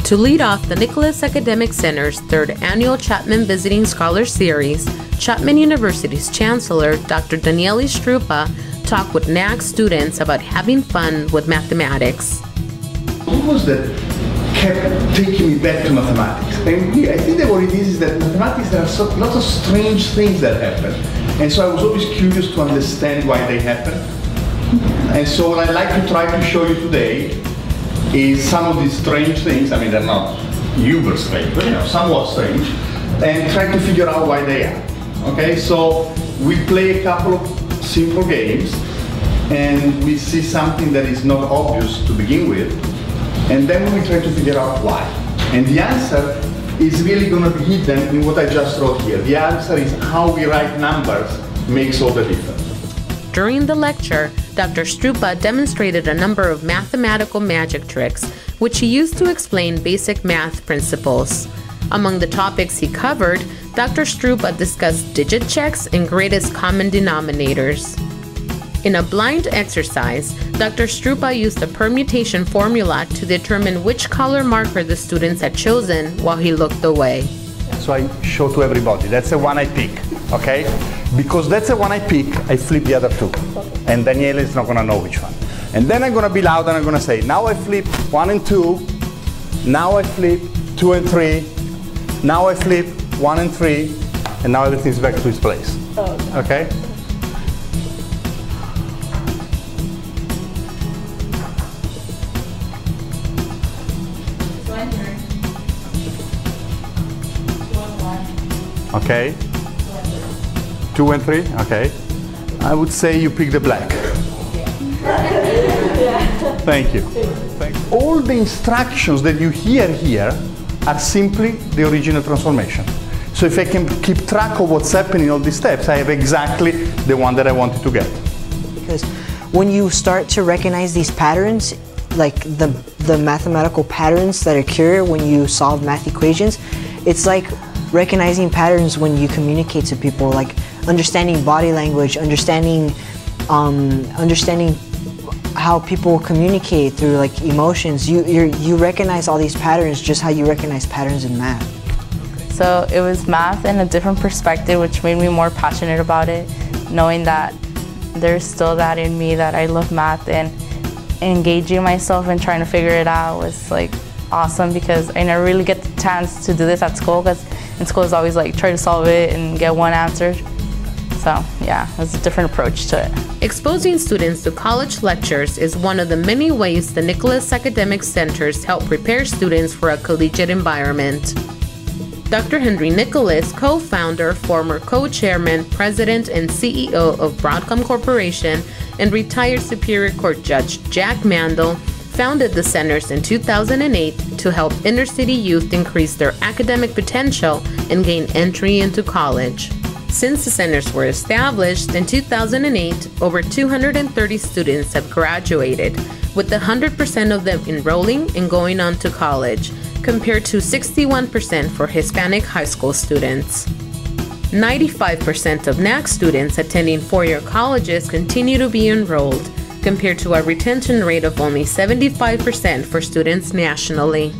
To lead off the Nicholas Academic Center's third annual Chapman Visiting Scholar Series, Chapman University's Chancellor, Dr. Daniele Strupa, talked with NAC students about having fun with mathematics. What was that kept taking me back to mathematics? And I think that what it is that mathematics, there are lots of strange things that happen. And so I was always curious to understand why they happen. And so what I'd like to try to show you today is some of these strange things. I mean, they're not uber strange, but somewhat strange, and try to figure out why they are. Okay, so we play a couple of simple games, and we see something that is not obvious to begin with, and then we try to figure out why. And the answer is really going to be hidden in what I just wrote here. The answer is how we write numbers makes all the difference. During the lecture, Dr. Strupa demonstrated a number of mathematical magic tricks, which he used to explain basic math principles. Among the topics he covered, Dr. Strupa discussed digit checks and greatest common denominators. In a blind exercise, Dr. Strupa used a permutation formula to determine which color marker the students had chosen while he looked away. So I show to everybody, that's the one I pick, okay? Because that's the one I pick, I flip the other two. And Daniele is not gonna know which one. And then I'm gonna be loud and I'm gonna say, now I flip 1 and 2, now I flip 2 and 3, now I flip 1 and 3, and now everything's back to its place. Okay? Okay. 2 and 3, okay. I would say you pick the black. Thank you. All the instructions that you hear here are simply the original transformation. So if I can keep track of what's happening in all these steps, I have exactly the one that I wanted to get. Because when you start to recognize these patterns, like the mathematical patterns that occur when you solve math equations, it's like recognizing patterns when you communicate to people, like understanding body language, understanding how people communicate through like emotions. You recognize all these patterns just how you recognize patterns in math. So it was math in a different perspective, which made me more passionate about it, knowing that there's still that in me, that I love math, and engaging myself and trying to figure it out was like awesome, because I never really get the chance to do this at school, because in school is always like try to solve it and get one answer. So yeah, it was a different approach to it. Exposing students to college lectures is one of the many ways the Nicholas Academic Centers help prepare students for a collegiate environment. Dr. Henry Nicholas, co-founder, former co-chairman, president, and CEO of Broadcom Corporation, and retired Superior Court Judge Jack Mandel, founded the centers in 2008 to help inner-city youth increase their academic potential and gain entry into college. Since the centers were established in 2008, over 230 students have graduated, with 100% of them enrolling and going on to college, compared to 61% for Hispanic high school students. 95% of NAC students attending four-year colleges continue to be enrolled, compared to a retention rate of only 75% for students nationally.